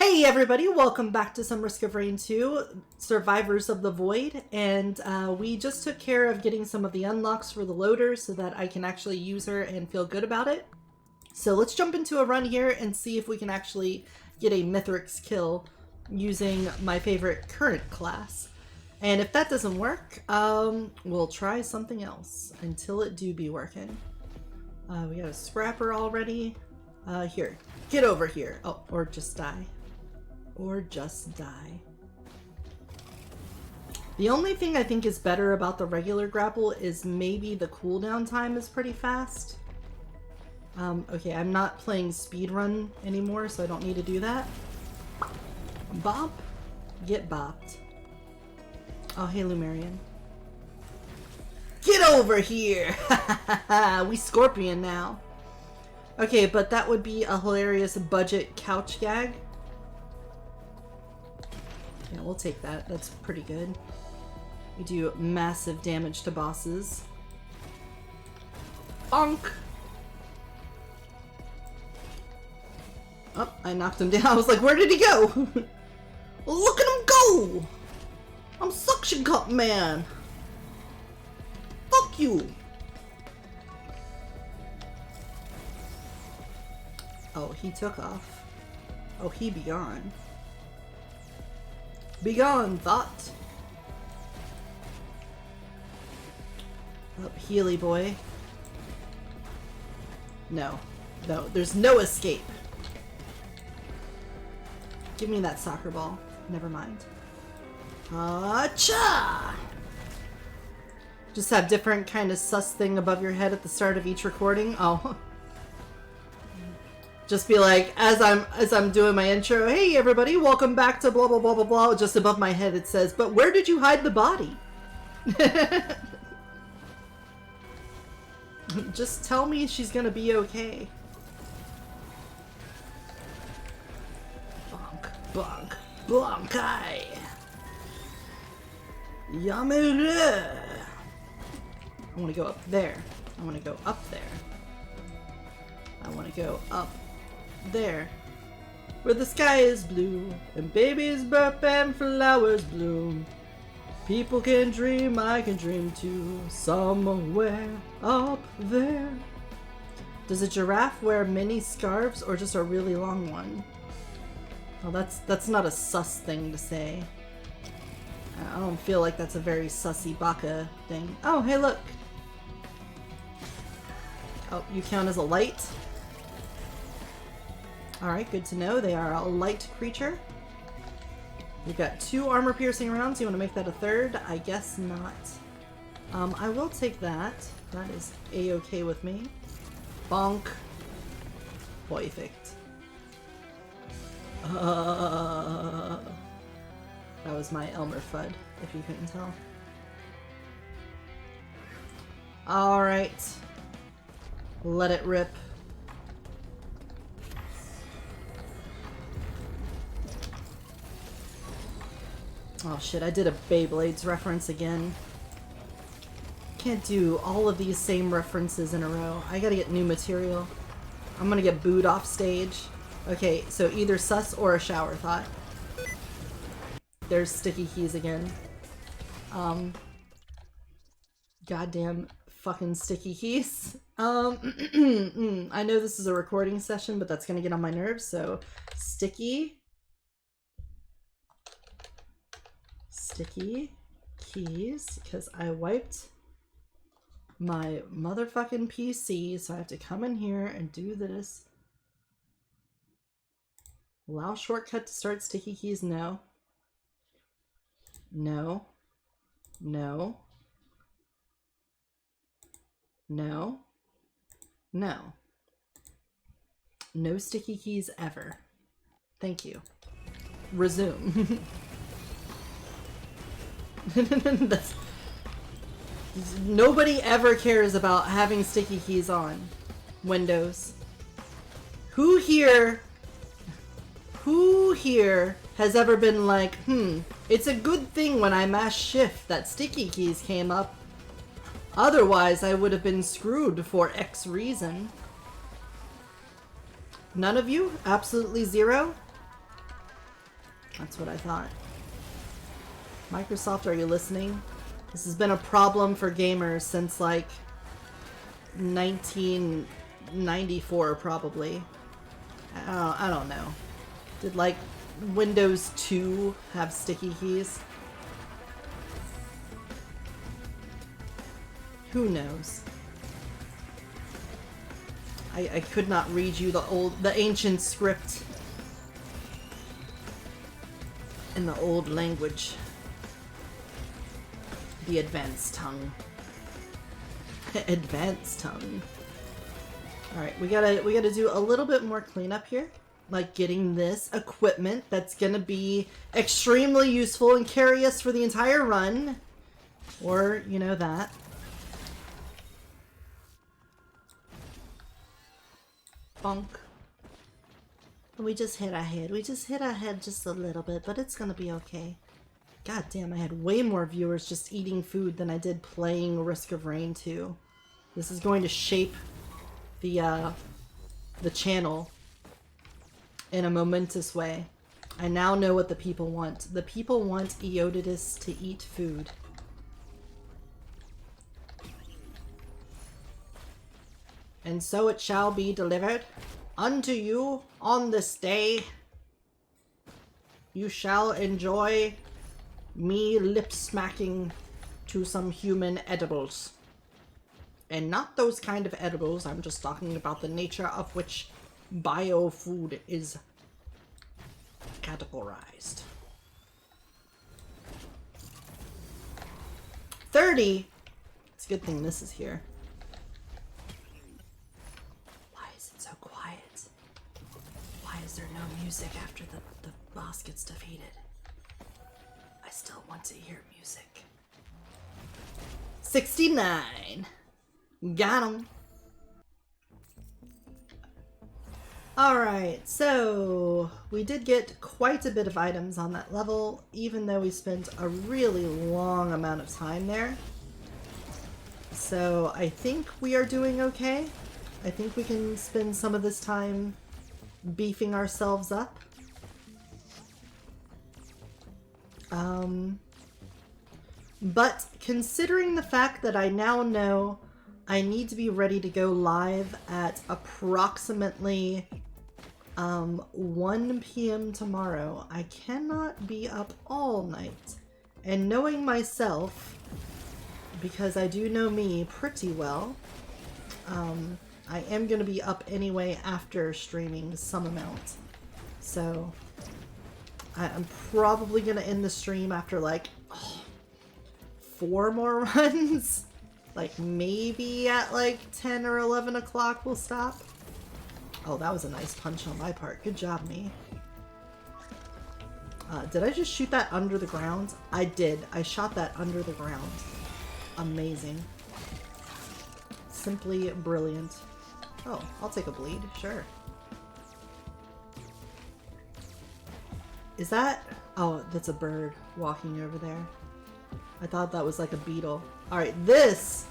Hey everybody, welcome back to some Risk of Rain 2, Survivors of the Void, and we just took care of getting some of the unlocks for the loader so that I can actually use her and feel good about it. So let's jump into a run here and see if we can actually get a Mithrix kill using my favorite current class. And if that doesn't work, we'll try something else until it do be working. We got a scrapper already. Here, get over here. Oh, or just die. Or just die. The only thing I think is better about the regular grapple is maybe the cooldown time is pretty fast. Okay, I'm not playing speedrun anymore, so I don't need to do that. Bop. Get bopped. Oh, hey, Lumerian. Get over here! We Scorpion now. Okay, but that would be a hilarious budget couch gag. Yeah, we'll take that. That's pretty good. We do massive damage to bosses. Bonk! Oh, I knocked him down. I was like, where did he go? Look at him go! I'm Suction Cup Man! Fuck you! Oh, he took off. Oh, he be gone. Be gone, thought. Oh, Healy boy. No. No, there's no escape. Give me that soccer ball. Never mind. Cha! Just have different kind of sus thing above your head at the start of each recording. Oh. Just be like, as I'm doing my intro, hey everybody, welcome back to blah blah blah blah blah. Just above my head it says, but where did you hide the body? Just tell me she's gonna be okay. Bonk, bonk, bonkai. Yamere. I want to go up there. I want to go up there. I want to go up there, where the sky is blue, and babies burp and flowers bloom. People can dream, I can dream too, somewhere up there. Does a giraffe wear many scarves or just a really long one? Well, that's not a sus thing to say. I don't feel like that's a very sussy baka thing. Oh, hey look! Oh, you count as a light? Alright, good to know. They are a light creature. We've got 2 armor-piercing rounds. You want to make that a third? I guess not. I will take that. That is a-okay with me. Bonk. Perfect. That was my Elmer Fudd, if you couldn't tell. Alright. Let it rip. Oh shit, I did a Beyblades reference again. Can't do all of these same references in a row. I gotta get new material. I'm gonna get booed off stage. Okay, so either sus or a shower thought. There's sticky keys again. Goddamn fucking sticky keys. I know this is a recording session, but that's gonna get on my nerves, so sticky keys, because I wiped my motherfucking PC, so I have to come in here and do this. Allow shortcut to start sticky keys? No. No. No. No. No. No sticky keys ever. Thank you. Resume. Nobody ever cares about having sticky keys on Windows. Who here has ever been like, it's a good thing when I mash shift that sticky keys came up. Otherwise I would have been screwed for X reason. None of you? Absolutely zero? That's what I thought. Microsoft, are you listening? This has been a problem for gamers since like 1994 probably. I don't know. Did like Windows 2 have sticky keys? Who knows? I could not read you the ancient script in the old language. The advanced tongue. Advanced tongue. Alright, we gotta do a little bit more cleanup here. Like getting this equipment that's gonna be extremely useful and carry us for the entire run. Or, you know, that. Bonk. We just hit our head. We just hit our head just a little bit, but it's gonna be okay. God damn, I had way more viewers just eating food than I did playing Risk of Rain 2. This is going to shape the channel in a momentous way. I now know what the people want. The people want Eotitus to eat food. And so it shall be delivered unto you on this day. You shall enjoy me lip-smacking to some human edibles. And not those kind of edibles, I'm just talking about the nature of which biofood is categorized. 30? It's a good thing this is here. Why is there no music after the boss gets defeated? I still want to hear music. 69. Got him. Alright, so we did get quite a bit of items on that level, even though we spent a really long amount of time there. So I think we are doing okay. I think we can spend some of this time beefing ourselves up. But considering the fact that I now know I need to be ready to go live at approximately 1 p.m. tomorrow, I cannot be up all night. And knowing myself, because I do know me pretty well, I am going to be up anyway after streaming some amount. So I'm probably going to end the stream after like 4 more runs. Like maybe at like 10 or 11 o'clock we'll stop. Oh, that was a nice punch on my part. Good job, me. Did I just shoot that under the ground? I did. I shot that under the ground. Amazing. Simply brilliant. Oh, I'll take a bleed. Sure. Is that... Oh, that's a bird walking over there. I thought that was like a beetle. Alright, this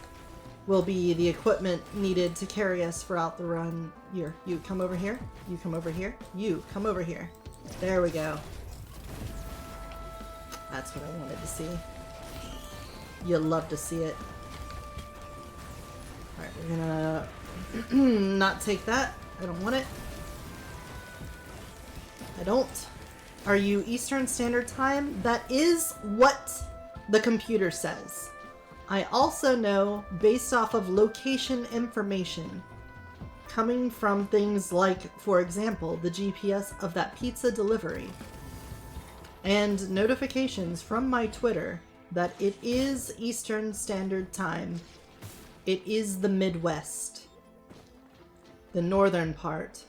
will be the equipment needed to carry us throughout the run. Here, you come over here. You come over here. You come over here. There we go. That's what I wanted to see. You'll love to see it. Alright, we're gonna not take that. I don't want it. I don't. Are you Eastern Standard Time? That is what the computer says. I also know, based off of location information, coming from things like, for example, the GPS of that pizza delivery, and notifications from my Twitter, that it is Eastern Standard Time. It is the Midwest. The northern part.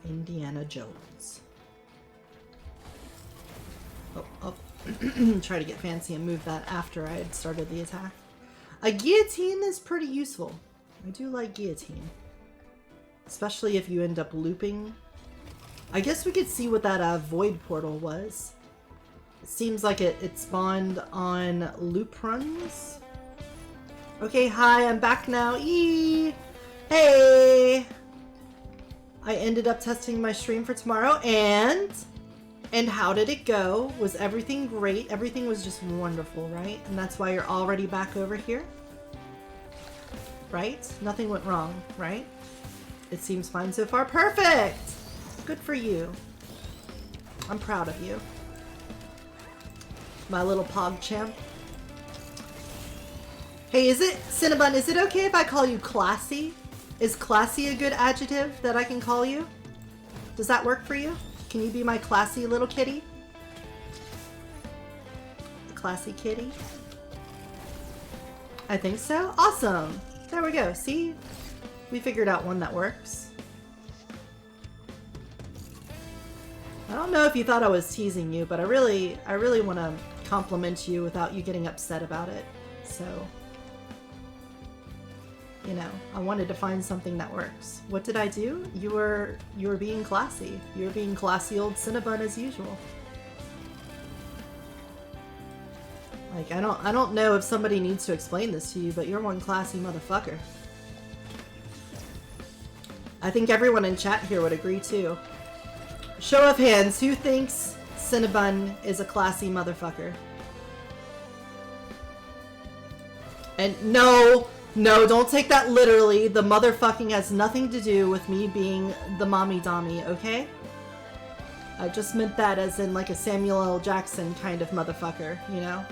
Indiana Jones. Oh. Try to get fancy and move that after I had started the attack. A guillotine is pretty useful. I do like guillotine. Especially if you end up looping. I guess we could see what that void portal was. It seems like it spawned on loop runs. Okay, hi, I'm back now. Eee! Hey! I ended up testing my stream for tomorrow, and how did it go? Was everything great? Everything was just wonderful, right? And that's why you're already back over here? Right? Nothing went wrong, right? It seems fine so far. Perfect! Good for you. I'm proud of you. My little pog champ. Hey, is it, Cinnabon, is it okay if I call you classy? Is classy a good adjective that I can call you? Does that work for you? Can you be my classy little kitty? A classy kitty? I think so. Awesome. There we go. See? We figured out one that works. I don't know if you thought I was teasing you, but I really want to compliment you without you getting upset about it. So, you know, I wanted to find something that works. What did I do? You were being classy. You were being classy old Cinnabon as usual. Like, I don't know if somebody needs to explain this to you, but you're one classy motherfucker. I think everyone in chat here would agree too. Show of hands, who thinks Cinnabon is a classy motherfucker? And no, don't take that literally. The motherfucking has nothing to do with me being the mommy dommy, okay? I just meant that as in like a Samuel L. Jackson kind of motherfucker, you know?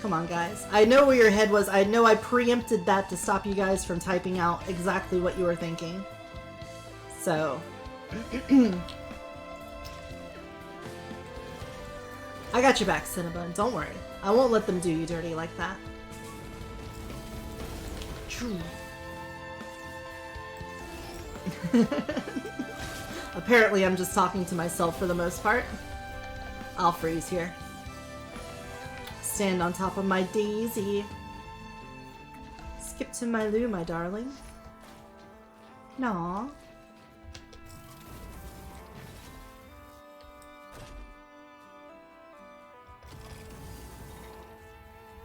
Come on, guys. I know where your head was. I know I preempted that to stop you guys from typing out exactly what you were thinking. So... I got your back, Cinnabon. Don't worry. I won't let them do you dirty like that. True. Apparently I'm just talking to myself for the most part. I'll freeze here. Stand on top of my daisy. Skip to my loo, my darling. Naw.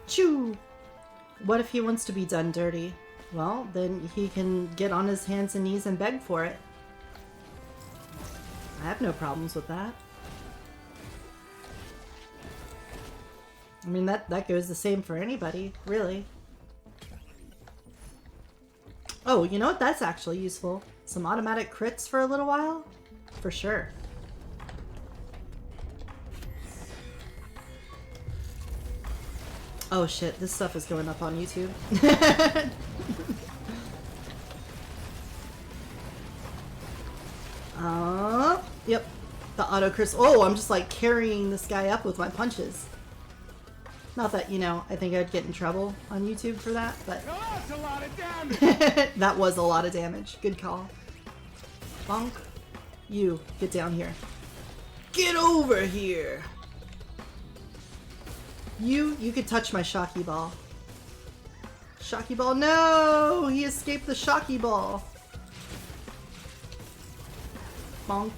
Choo! What if he wants to be done dirty? Well, then he can get on his hands and knees and beg for it. I have no problems with that. I mean, that goes the same for anybody, really. Oh, you know what? That's actually useful. Some automatic crits for a little while? For sure. Oh shit, this stuff is going up on YouTube. Yep. The auto crits. Oh, I'm just like carrying this guy up with my punches. Not that, you know, I think I'd get in trouble on YouTube for that, but... Oh, that's a lot of damage! That was a lot of damage. Good call. Bonk. You, get down here. Get over here! You could touch my shocky ball. Shocky ball, no! He escaped the shocky ball. Bonk.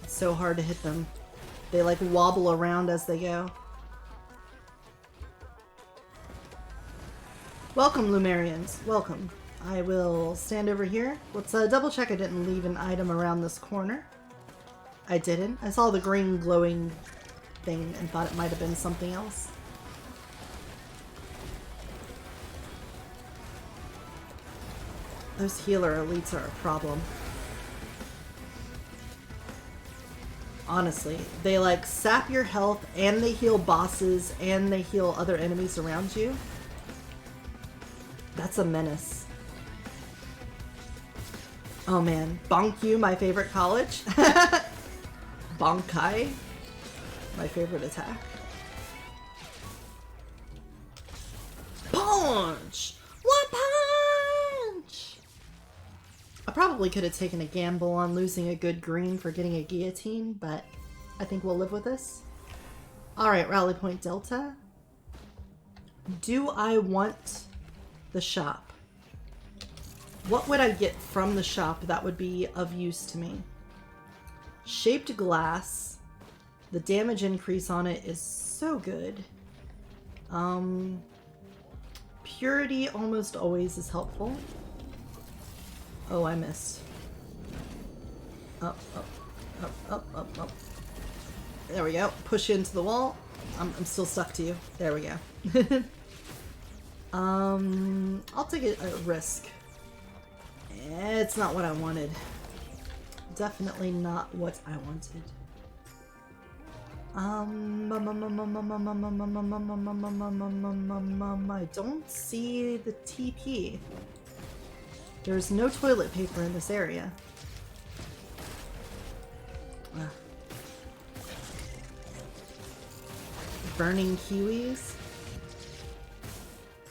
It's so hard to hit them. They like wobble around as they go. Welcome, Lumerians. Welcome. I will stand over here. Let's double check I didn't leave an item around this corner. I didn't. I saw the green glowing thing and thought it might have been something else. Those healer elites are a problem. Honestly, they like sap your health and they heal bosses and they heal other enemies around you. That's a menace. Oh man, Bonk you, my favorite college. Bonkai, my favorite attack. Punch! One punch! I probably could have taken a gamble on losing a good green for getting a guillotine, but I think we'll live with this. Alright, Rally Point Delta. Do I want the shop? What would I get from the shop that would be of use to me? Shaped glass. The damage increase on it is so good. Purity almost always is helpful. Oh, I missed. Up, up, up, up, up, up. There we go. Push you into the wall. I'm still stuck to you. There we go. I'll take a risk. It's not what I wanted. Definitely not what I wanted. I don't see the TP. There's no toilet paper in this area. Burning Kiwis?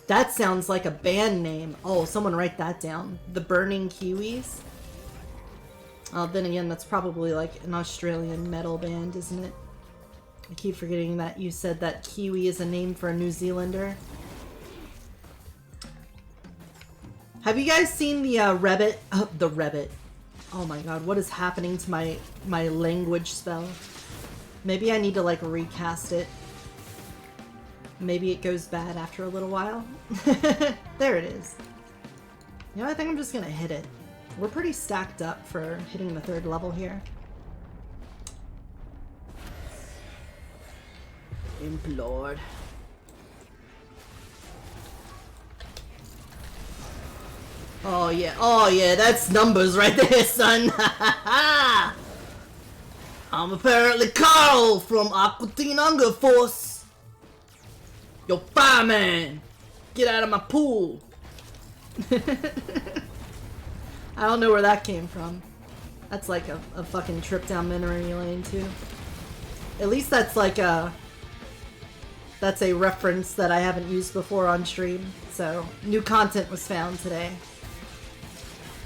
That sounds like a band name. Oh, someone write that down. The Burning Kiwis? Then again, that's probably like an Australian metal band, isn't it? I keep forgetting that you said that Kiwi is a name for a New Zealander. Have you guys seen the Rebbit? Oh, the Rebbit. Oh my god, what is happening to my language spell? Maybe I need to like recast it. Maybe it goes bad after a little while. There it is. You know, I think I'm just gonna hit it. We're pretty stacked up for hitting the 3rd level here. Implored. Oh yeah, that's numbers right there, son. I'm apparently Carl from Aqua Teen Hunger Force. Yo, fireman! Get out of my pool! I don't know where that came from. That's like a fucking trip down memory lane, too. At least that's like a... That's a reference that I haven't used before on stream. So, new content was found today.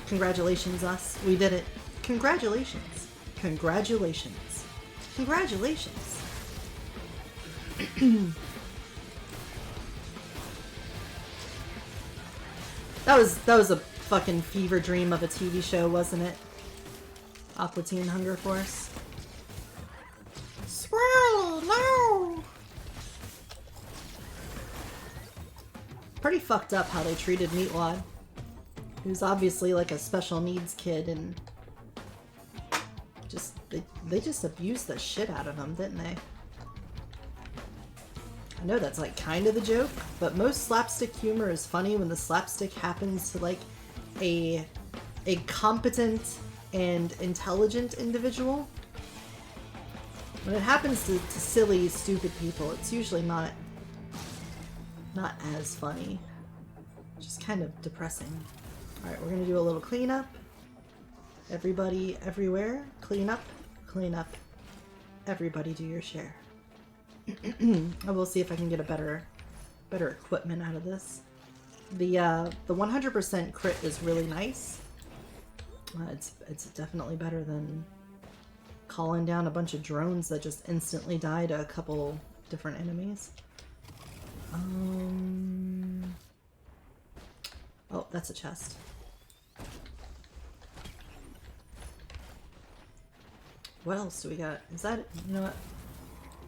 Congratulations, us. We did it. Congratulations. Congratulations. Congratulations. That was a fucking fever dream of a TV show, wasn't it? Aqua Teen Hunger Force. Swirl, no! Pretty fucked up how they treated Meatwad. He was obviously like a special needs kid and just they just abused the shit out of him, didn't they? I know that's like kind of the joke, but most slapstick humor is funny when the slapstick happens to like a competent and intelligent individual. When it happens to silly, stupid people, it's usually not as funny. Just kind of depressing. Alright, we're gonna do a little cleanup. Everybody, everywhere. Clean up, clean up. Everybody do your share. I will see if I can get a better equipment out of this. The 100% crit is really nice. It's definitely better than calling down a bunch of drones that just instantly die to a couple different enemies. Oh, that's a chest. What else do we got? Is that it? You know what?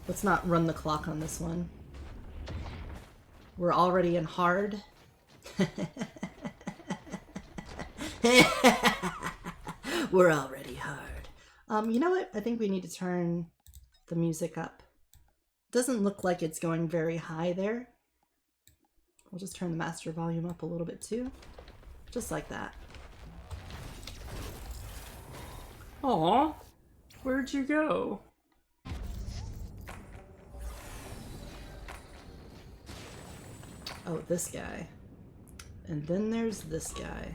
Let's not run the clock on this one. We're already in hard. We're already hard. You know what? I think we need to turn the music up. Doesn't look like it's going very high there. We'll just turn the master volume up a little bit too. Just like that. Aw, where'd you go? Oh, this guy. And then there's this guy.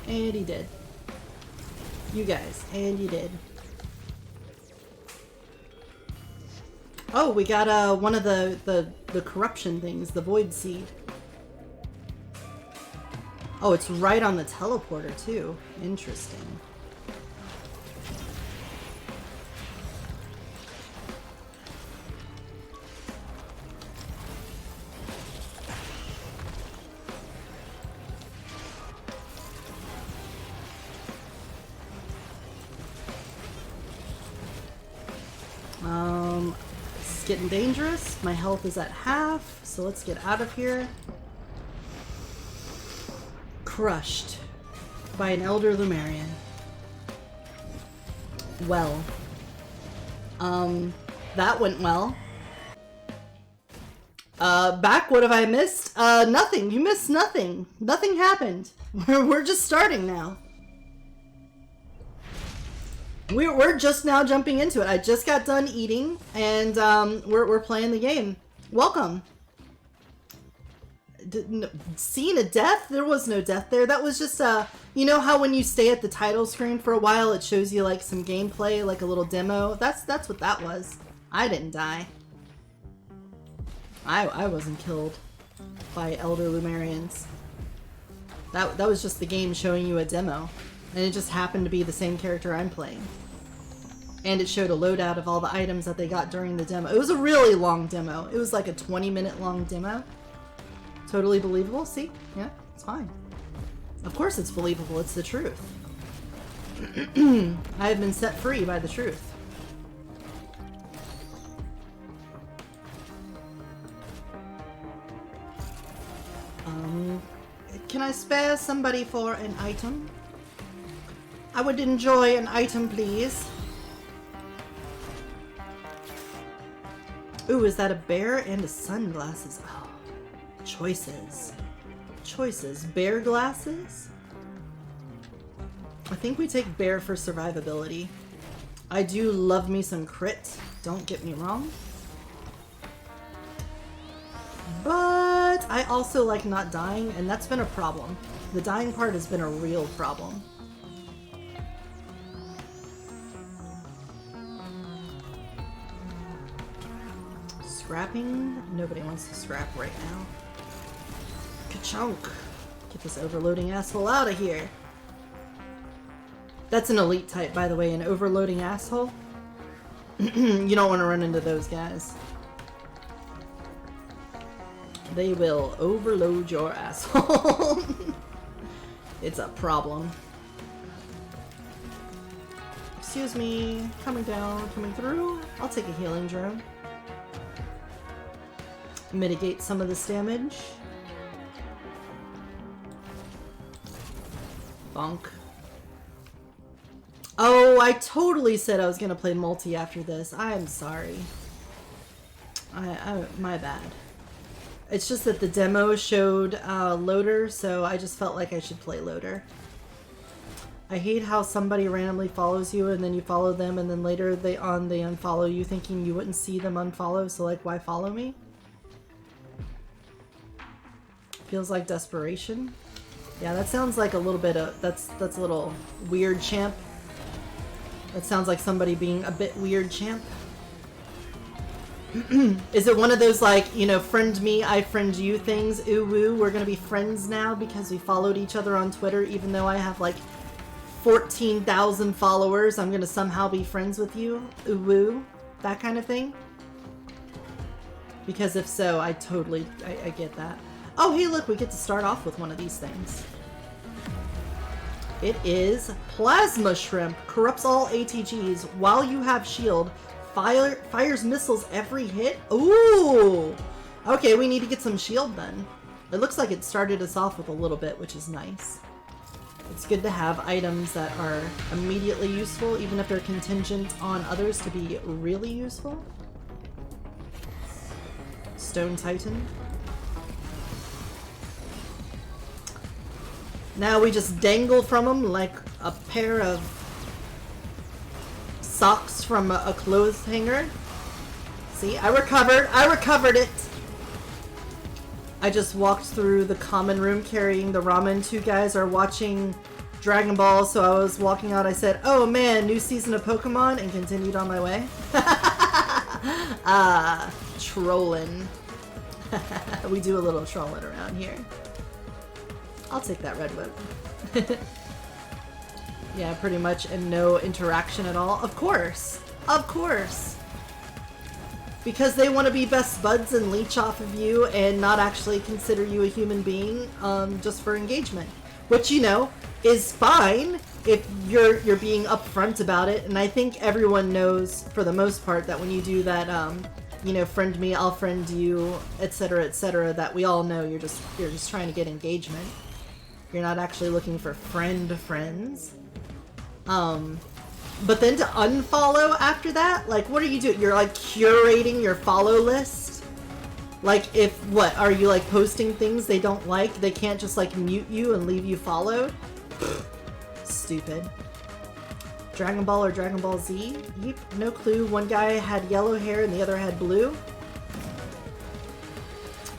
And he did. You guys, and you did. Oh, we got one of the corruption things, the void seed. Oh, it's right on the teleporter too. Interesting. getting dangerous. My health is at half, so let's get out of here. Crushed by an Elder Lumerian. Well. That went well. Back, what have I missed? Nothing. You missed nothing. Nothing happened. We're just starting now. We're just now jumping into it. I just got done eating, and we're playing the game. Welcome. Seeing a death? There was no death there. That was just you know how when you stay at the title screen for a while, it shows you like some gameplay, like a little demo. That's what that was. I didn't die. I wasn't killed by Elder Lumerians. That was just the game showing you a demo. And it just happened to be the same character I'm playing. And it showed a loadout of all the items that they got during the demo. It was a really long demo. It was like a 20-minute long demo. Totally believable. See? Yeah, it's fine. Of course it's believable. It's the truth. I have been set free by the truth. Can I spare somebody for an item? I would enjoy an item, please. Ooh, is that a bear and a sunglasses? Oh, choices. Choices. Bear glasses? I think we take bear for survivability. I do love me some crit, don't get me wrong. But I also like not dying, and that's been a problem. The dying part has been a real problem. Scrapping? Nobody wants to scrap right now. Ka-chunk! Get this overloading asshole out of here. That's an elite type, by the way, an overloading asshole. You don't want to run into those guys. They will overload your asshole. It's a problem. Excuse me. Coming down, coming through. I'll take a healing drone. Mitigate some of this damage. Bonk. Oh, I totally said I was gonna play multi after this. I'm sorry. My bad. It's just that the demo showed loader, so I just felt like I should play loader. I hate how somebody randomly follows you and then you follow them and then later they unfollow you thinking you wouldn't see them unfollow, so like why follow me? Feels like desperation. Yeah, that sounds like a little bit of that's a little weird, champ. That sounds like somebody being a bit weird, champ. Is it one of those like, you know, friend me, I friend you things? Ooh woo, we're gonna be friends now because we followed each other on Twitter even though I have like 14,000 followers. I'm gonna somehow be friends with you. Ooh woo. That kind of thing. Because if so, I get that. Oh hey look, we get to start off with one of these things. It is Plasma Shrimp. Corrupts all ATGs while you have shield. Fires missiles every hit? Ooh! Okay, we need to get some shield then. It looks like it started us off with a little bit, which is nice. It's good to have items that are immediately useful, even if they're contingent on others to be really useful. Stone Titan. Now we just dangle from them like a pair of socks from a clothes hanger. See, I recovered it. I just walked through the common room carrying the ramen. Two guys are watching Dragon Ball, so I was walking out. I said, oh man, new season of Pokemon, and continued on my way. Trolling. We do a little trolling around here. I'll take that red whip. Yeah, pretty much, and no interaction at all. Of course! Of course! Because they want to be best buds and leech off of you and not actually consider you a human being, just for engagement. Which, you know, is fine if you're being upfront about it, and I think everyone knows, for the most part, that when you do that, you know, friend me, I'll friend you, etc., that we all know you're just trying to get engagement. You're not actually looking for friends. But then to unfollow after that, like, what are you doing? You're like curating your follow list. Like, if what are you like posting things they don't like? They can't just like mute you and leave you followed. Stupid. Dragon Ball or Dragon Ball Z? Yep, no clue. One guy had yellow hair and the other had blue.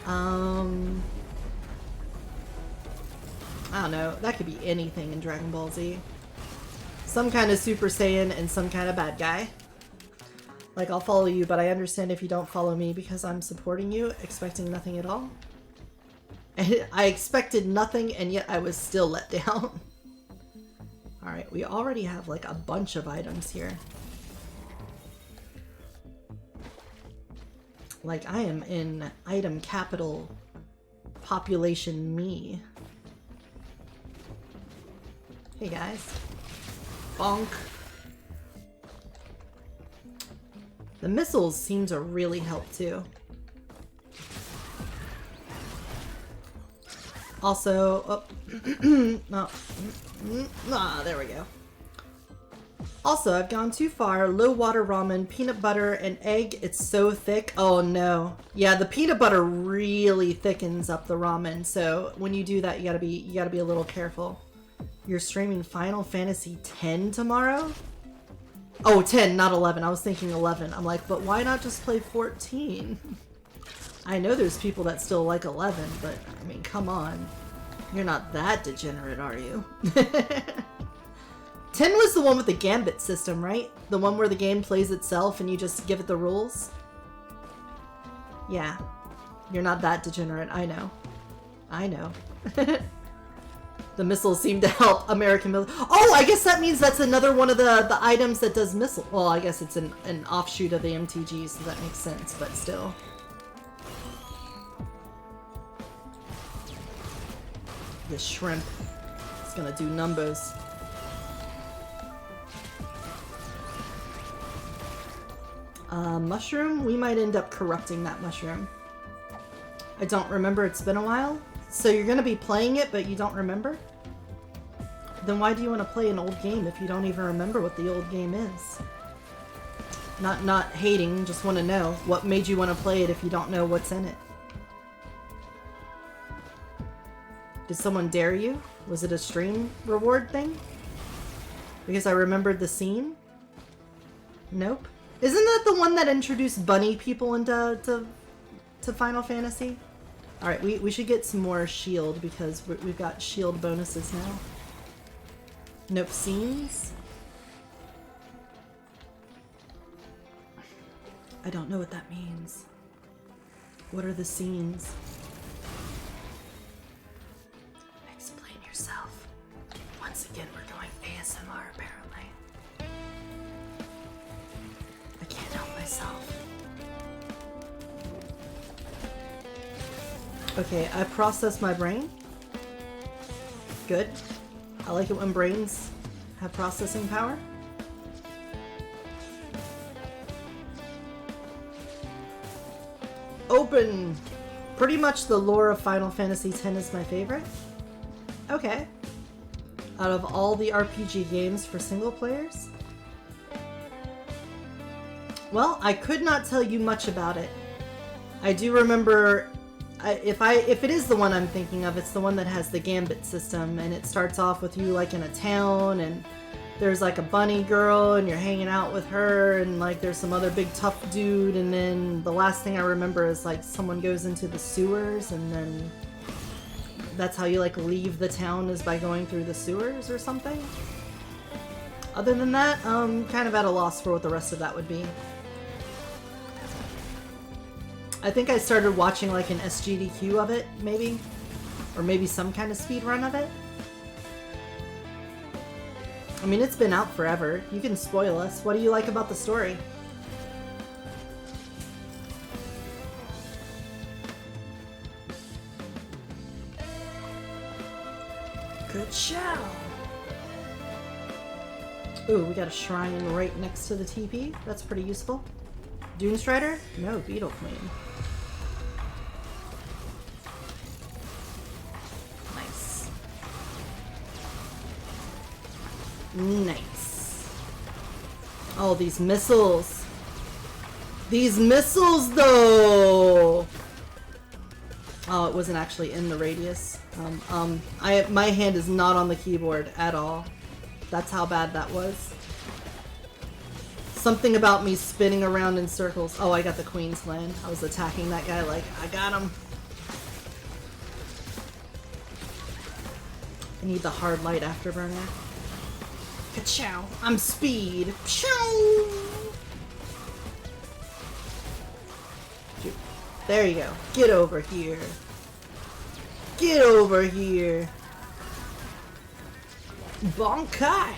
I don't know. That could be anything in Dragon Ball Z. Some kind of Super Saiyan and some kind of bad guy. Like, I'll follow you, but I understand if you don't follow me because I'm supporting you, expecting nothing at all. And I expected nothing, and yet I was still let down. Alright, we already have like a bunch of items here. Like, I am in item capital population me. Hey guys. Bonk. The missiles seem to really help too. Also, oh, no, there we go. Also, I've gone too far. Low water ramen, peanut butter, and egg. It's so thick. Oh no. Yeah, the peanut butter really thickens up the ramen. So when you do that, you gotta be a little careful. You're streaming Final Fantasy X tomorrow? Oh, 10, not 11. I was thinking 11. I'm like, but why not just play 14? I know there's people that still like 11, but I mean, come on. You're not that degenerate, are you? 10 was the one with the gambit system, right? The one where the game plays itself and you just give it the rules? Yeah. You're not that degenerate, I know. I know. The missiles seem to help American military. Oh, I guess that means that's another one of the items that does missile. Well, I guess it's an offshoot of the MTG, so that makes sense, but still. This shrimp is gonna do numbers. Mushroom? We might end up corrupting that mushroom. I don't remember, it's been a while. So you're gonna be playing it, but you don't remember? Then why do you want to play an old game if you don't even remember what the old game is? Not hating, just want to know. What made you want to play it if you don't know what's in it? Did someone dare you? Was it a stream reward thing? Because I remembered the scene? Nope. Isn't that the one that introduced bunny people into Final Fantasy? Alright, we should get some more shield because we've got shield bonuses now. Nope, scenes? I don't know what that means. What are the scenes? Explain yourself. Once again, we're going ASMR apparently. I can't help myself. Okay, I processed my brain. Good. I like it when brains have processing power. Open! Pretty much the lore of Final Fantasy X is my favorite. Okay. Out of all the RPG games for single players? Well, I could not tell you much about it. I do remember... If it is the one I'm thinking of, it's the one that has the gambit system, and it starts off with you like in a town, and there's like a bunny girl, and you're hanging out with her, and like there's some other big tough dude, and then the last thing I remember is like someone goes into the sewers, and then that's how you like leave the town, is by going through the sewers or something. Other than that, kind of at a loss for what the rest of that would be. I think I started watching like an SGDQ of it, maybe? Or maybe some kind of speed run of it? I mean, it's been out forever. You can spoil us. What do you like about the story? Good show! Ooh, we got a shrine right next to the TP. That's pretty useful. Dune Strider? No, Beetle Queen. Nice. Nice. Oh, these missiles. These missiles, though! Oh, it wasn't actually in the radius. My hand is not on the keyboard at all. That's how bad that was. Something about me spinning around in circles. Oh, I got the Queen's Land. I was attacking that guy like, I got him. I need the hard light afterburner. Ka-chow! I'm speed! Chow! There you go. Get over here. Get over here. Bonkai!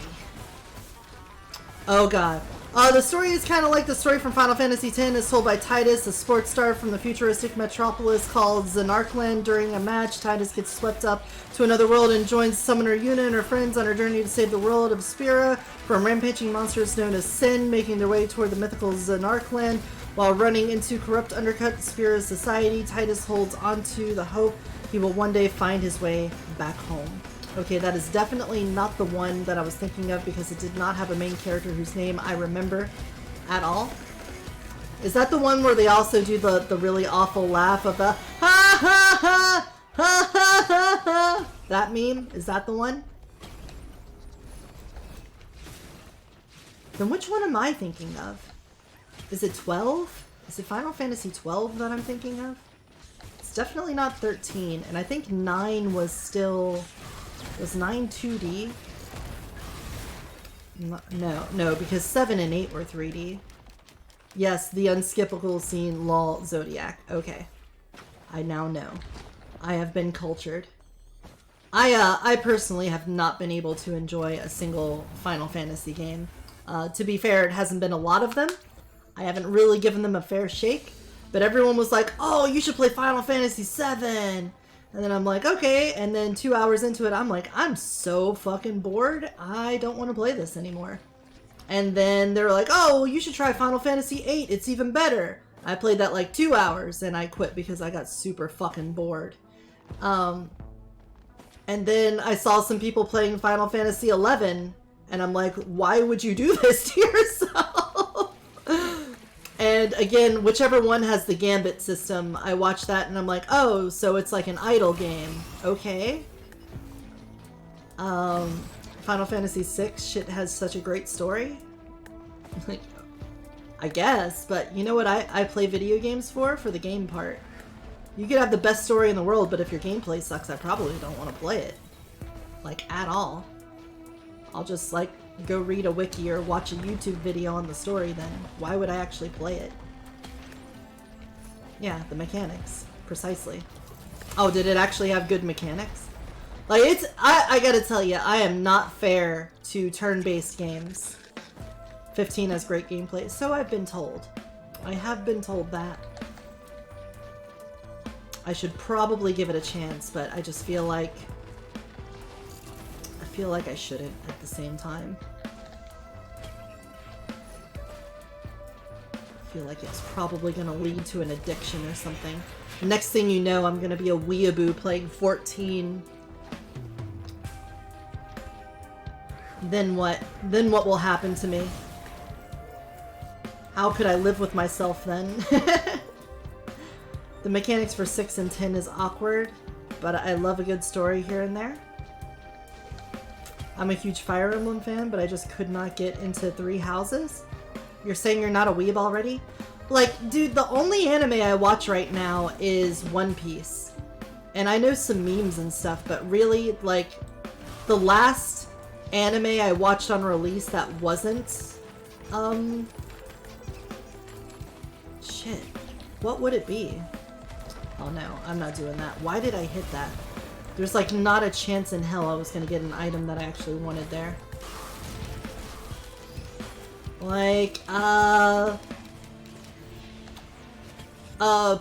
Oh god. The story is kind of like the story from Final Fantasy X. It's told by Tidus, a sports star from the futuristic metropolis called Zanarkland. During a match, Tidus gets swept up to another world and joins Summoner Yuna and her friends on her journey to save the world of Spira from rampaging monsters known as Sin, making their way toward the mythical Zanarkland. While running into corrupt undercut Spira's society, Tidus holds onto the hope he will one day find his way back home. Okay, that is definitely not the one that I was thinking of because it did not have a main character whose name I remember at all. Is that the one where they also do the really awful laugh of the ha ha ha ha ha ha ha? That meme? Is that the one? Then which one am I thinking of? Is it 12? Is it Final Fantasy 12 that I'm thinking of? It's definitely not 13, and I think 9 was still... Was 9 2D? No, because 7 and 8 were 3D. Yes, the unskippable scene, lol, Zodiac. Okay. I now know. I have been cultured. I personally have not been able to enjoy a single Final Fantasy game. To be fair, it hasn't been a lot of them. I haven't really given them a fair shake, but everyone was like, oh, you should play Final Fantasy VII. And then I'm like, okay, and then 2 hours into it, I'm like, I'm so fucking bored, I don't want to play this anymore. And then they're like, oh, well, you should try Final Fantasy VIII, it's even better. I played that like 2 hours, and I quit because I got super fucking bored. And then I saw some people playing Final Fantasy XI, and I'm like, why would you do this to yourself? And again, whichever one has the Gambit system, I watch that and I'm like, oh, so it's like an idle game. Okay. Final Fantasy VI, shit has such a great story. Like, I guess, but you know what I play video games for? For the game part. You could have the best story in the world, but if your gameplay sucks, I probably don't want to play it. Like, at all. I'll just, like, go read a wiki or watch a YouTube video on the story, then why would I actually play it? Yeah, the mechanics. Precisely. Oh, did it actually have good mechanics? Like, it's... I gotta tell you, I am not fair to turn-based games. 15 has great gameplay, so I've been told. I have been told that. I should probably give it a chance, but I just feel like... I shouldn't at the same time. I feel like it's probably gonna lead to an addiction or something. Next thing you know, I'm gonna be a weeaboo playing 14. Then what? Then what will happen to me? How could I live with myself then? The mechanics for 6 and 10 is awkward, but I love a good story here and there. I'm a huge Fire Emblem fan, but I just could not get into 3 Houses. You're saying you're not a weeb already? Like, dude, the only anime I watch right now is One Piece. And I know some memes and stuff, but really, like, the last anime I watched on release that wasn't, shit. What would it be? Oh no, I'm not doing that. Why did I hit that? There's like not a chance in hell I was gonna get an item that I actually wanted there. Like,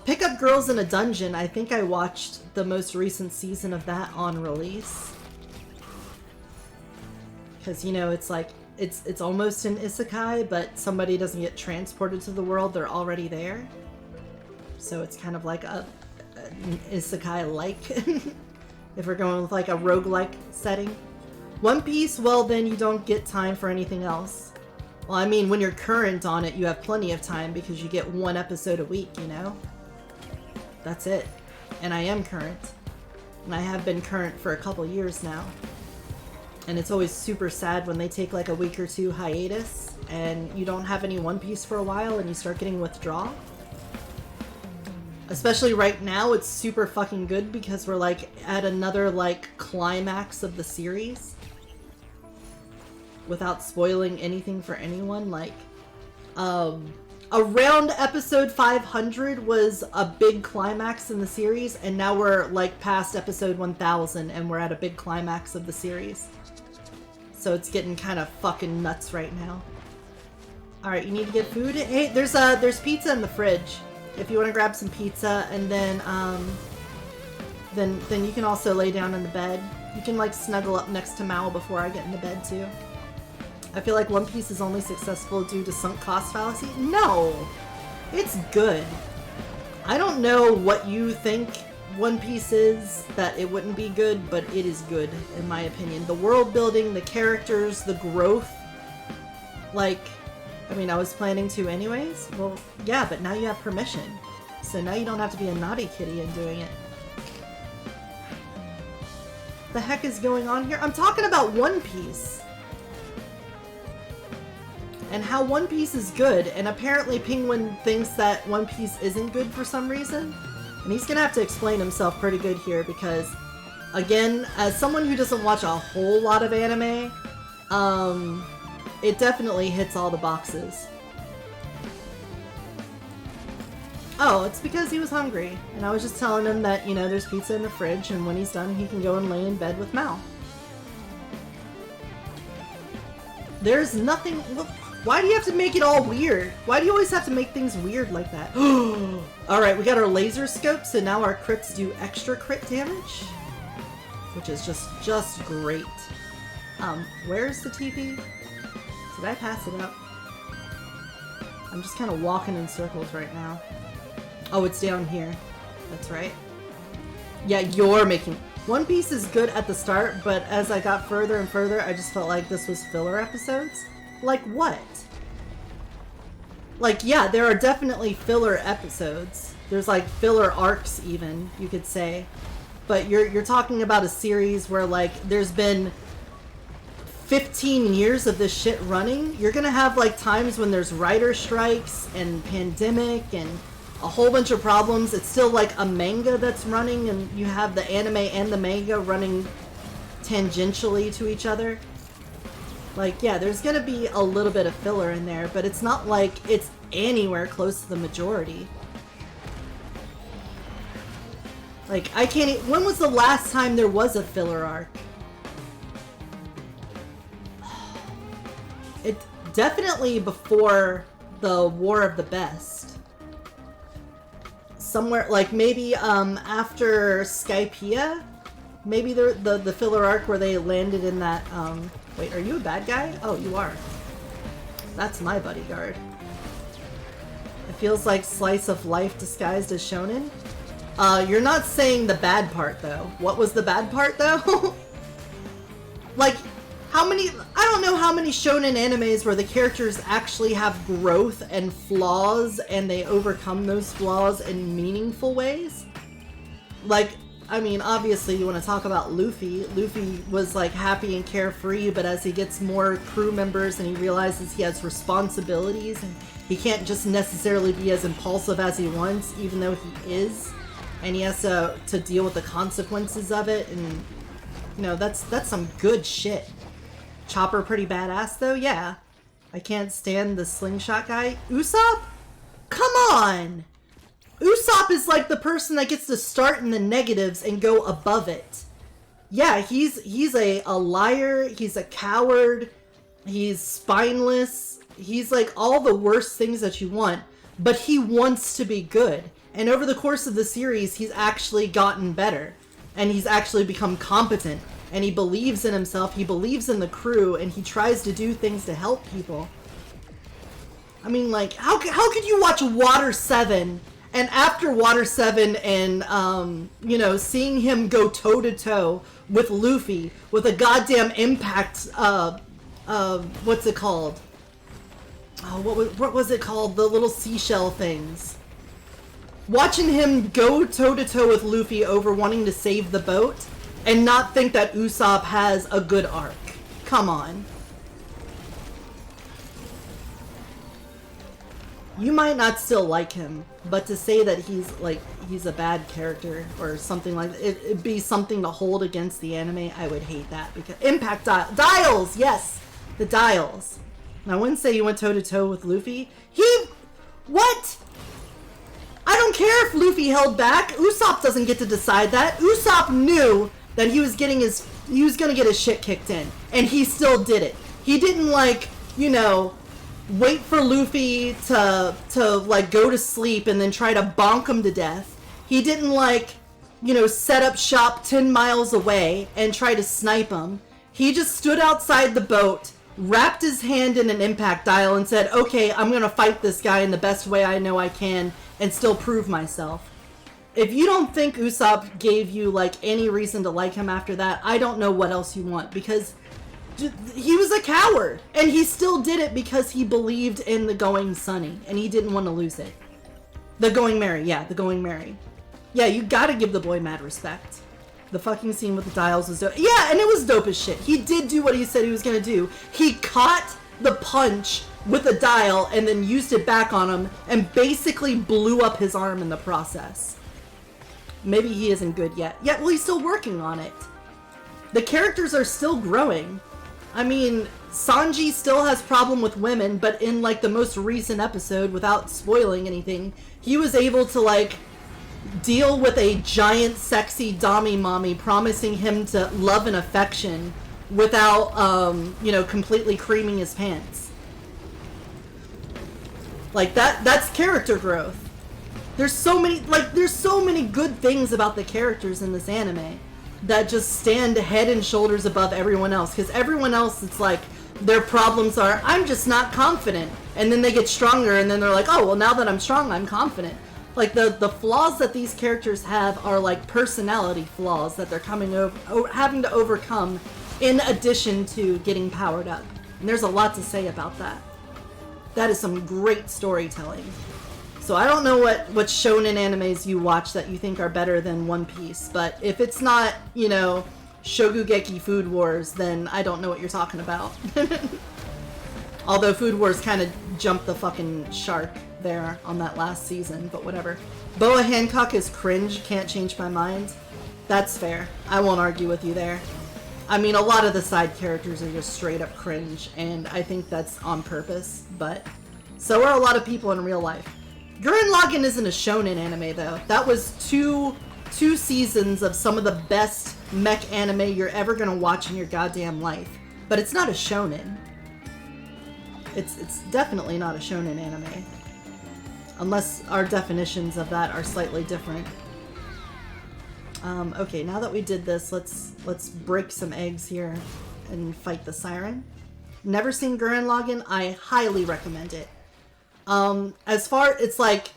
Pick Up Girls in a Dungeon. I think I watched the most recent season of that on release. Because, you know, it's like it's almost an isekai, but somebody doesn't get transported to the world, they're already there. So it's kind of like an isekai-like, if we're going with like a roguelike setting. One Piece, well then you don't get time for anything else. Well, I mean, when you're current on it, you have plenty of time because you get one episode a week, you know? That's it. And I am current. And I have been current for a couple years now. And it's always super sad when they take like a week or two hiatus and you don't have any One Piece for a while and you start getting withdrawal. Especially right now, it's super fucking good because we're like at another like climax of the series. Without spoiling anything for anyone, like around episode 500 was a big climax in the series, and now we're like past episode 1000 and we're at a big climax of the series. So it's getting kind of fucking nuts right now. Alright, you need to get food? Hey, there's pizza in the fridge. If you want to grab some pizza, and then you can also lay down in the bed. You can like snuggle up next to Mao before I get into bed too. I feel like One Piece is only successful due to sunk cost fallacy. No! It's good. I don't know what you think One Piece is, that it wouldn't be good, but it is good, in my opinion. The world building, the characters, the growth. Like, I mean, I was planning to anyways. Well, yeah, but now you have permission. So now you don't have to be a naughty kitty in doing it. The heck is going on here? I'm talking about One Piece. And how One Piece is good, and apparently Penguin thinks that One Piece isn't good for some reason. And he's gonna have to explain himself pretty good here because, again, as someone who doesn't watch a whole lot of anime, it definitely hits all the boxes. Oh, it's because he was hungry, and I was just telling him that, you know, there's pizza in the fridge, and when he's done, he can go and lay in bed with Mal. There's nothing... Why do you have to make it all weird? Why do you always have to make things weird like that? Alright, we got our laser scope, so now our crits do extra crit damage. Which is just great. Where's the TP? Did I pass it up? I'm just kind of walking in circles right now. Oh, it's down here. That's right. Yeah, you're making... One Piece is good at the start, but as I got further and further, I just felt like this was filler episodes. Like what? Like, yeah, there are definitely filler episodes. There's like filler arcs even, you could say. But you're talking about a series where like there's been 15 years of this shit running. You're gonna have like times when there's writer strikes and pandemic and a whole bunch of problems. It's still like a manga that's running, and you have the anime and the manga running tangentially to each other. Like, yeah, there's gonna be a little bit of filler in there, but it's not like it's anywhere close to the majority. Like, I can't when was the last time there was a filler arc? It definitely before the War of the Best. Somewhere, like maybe after Skypiea? Maybe the filler arc where they landed in that, wait, are you a bad guy? Oh, you are. That's my bodyguard. It feels like slice of life disguised as shonen. You're not saying the bad part, though. What was the bad part, though? Like, how many... I don't know how many shonen animes where the characters actually have growth and flaws, and they overcome those flaws in meaningful ways. Like... I mean, obviously you want to talk about Luffy. Luffy was like happy and carefree, but as he gets more crew members and he realizes he has responsibilities and he can't just necessarily be as impulsive as he wants, even though he is, and he has to deal with the consequences of it, and you know, that's some good shit. Chopper pretty badass though, yeah. I can't stand the slingshot guy. Usopp? Come on! Usopp is like the person that gets to start in the negatives and go above it. Yeah, he's a liar, he's a coward, he's spineless, he's like all the worst things that you want, but he wants to be good. And over the course of the series, he's actually gotten better. And he's actually become competent. and he believes in himself, he believes in the crew, and he tries to do things to help people. I mean, like, how could you watch Water 7, and after Water 7 and, you know, seeing him go toe-to-toe with Luffy, with a goddamn impact, what's it called? Oh, what was it called? The little seashell things. Watching him go toe-to-toe with Luffy over wanting to save the boat, and not think that Usopp has a good arc. Come on. You might not still like him, but to say that he's a bad character or something like that, it'd be something to hold against the anime. I would hate that because impact dials, yes, the dials. And I wouldn't say he went toe to toe with Luffy. What? I don't care if Luffy held back. Usopp doesn't get to decide that. Usopp knew that he was gonna get his shit kicked in, and he still did it. He didn't, like, you know, wait for Luffy to like go to sleep and then try to bonk him to death. He didn't, like, you know, set up shop 10 miles away and try to snipe him. He just stood outside the boat, wrapped his hand in an impact dial and said, okay, I'm gonna fight this guy in the best way I know I can and still prove myself. If you don't think Usopp gave you, like, any reason to like him after that, I don't know what else you want, because he was a coward, and he still did it because he believed in the going Sunny, and he didn't want to lose it. The going Merry, yeah, the going Merry. Yeah, you gotta give the boy mad respect. The fucking scene with the dials was dope. Yeah, and it was dope as shit. He did do what he said he was gonna do. He caught the punch with a dial and then used it back on him and basically blew up his arm in the process. Maybe he isn't good yet. Yeah, well, he's still working on it. The characters are still growing. I mean, Sanji still has problem with women, but in, like, the most recent episode, without spoiling anything, he was able to, like, deal with a giant sexy Dami mommy promising him to love and affection without, you know, completely creaming his pants. Like, that's character growth. There's so many good things about the characters in this anime that just stand head and shoulders above everyone else. Because everyone else, it's like, their problems are, I'm just not confident. And then they get stronger, and then they're like, oh, well, now that I'm strong, I'm confident. Like, the flaws that these characters have are, like, personality flaws that they're having to overcome in addition to getting powered up. And there's a lot to say about that. That is some great storytelling. So I don't know what shonen animes you watch that you think are better than One Piece, but if it's not, you know, Shokugeki Food Wars, then I don't know what you're talking about. Although Food Wars kind of jumped the fucking shark there on that last season, but whatever. Boa Hancock is cringe, can't change my mind. That's fair. I won't argue with you there. I mean, a lot of the side characters are just straight up cringe, and I think that's on purpose, but so are a lot of people in real life. Gurren Lagann isn't a shonen anime, though. That was two seasons of some of the best mech anime you're ever gonna watch in your goddamn life. But it's not a shonen. It's definitely not a shonen anime. Unless our definitions of that are slightly different. Okay, now that we did this, let's break some eggs here and fight the siren. Never seen Gurren Lagann? I highly recommend it. It's like,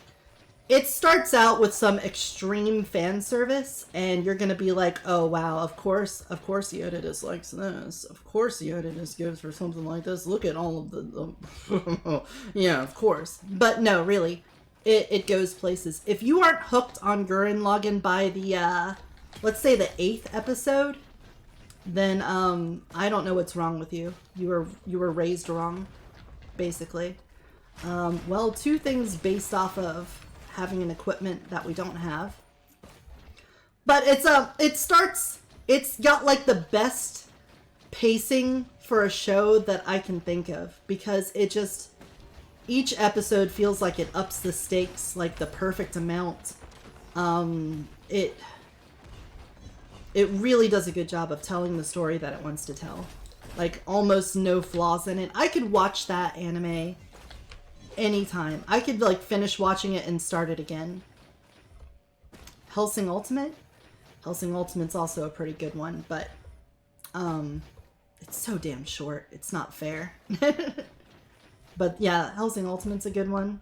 it starts out with some extreme fan service, and you're gonna be like, oh wow, of course Yoda just likes this. Of course Yoda just goes for something like this. Look at all of the yeah, of course. But no, really, it goes places. If you aren't hooked on Gurren Lagann by the, let's say the 8th episode, then, I don't know what's wrong with you. You were raised wrong, basically. Well, 2 things based off of having an equipment that we don't have. But it's got like the best pacing for a show that I can think of, because each episode feels like it ups the stakes like the perfect amount. It really does a good job of telling the story that it wants to tell. Like, almost no flaws in it. I could watch that anime anytime. I could, like, finish watching it and start it again. Hellsing Ultimate? Hellsing Ultimate's also a pretty good one, but It's so damn short. It's not fair. But yeah, Hellsing Ultimate's a good one.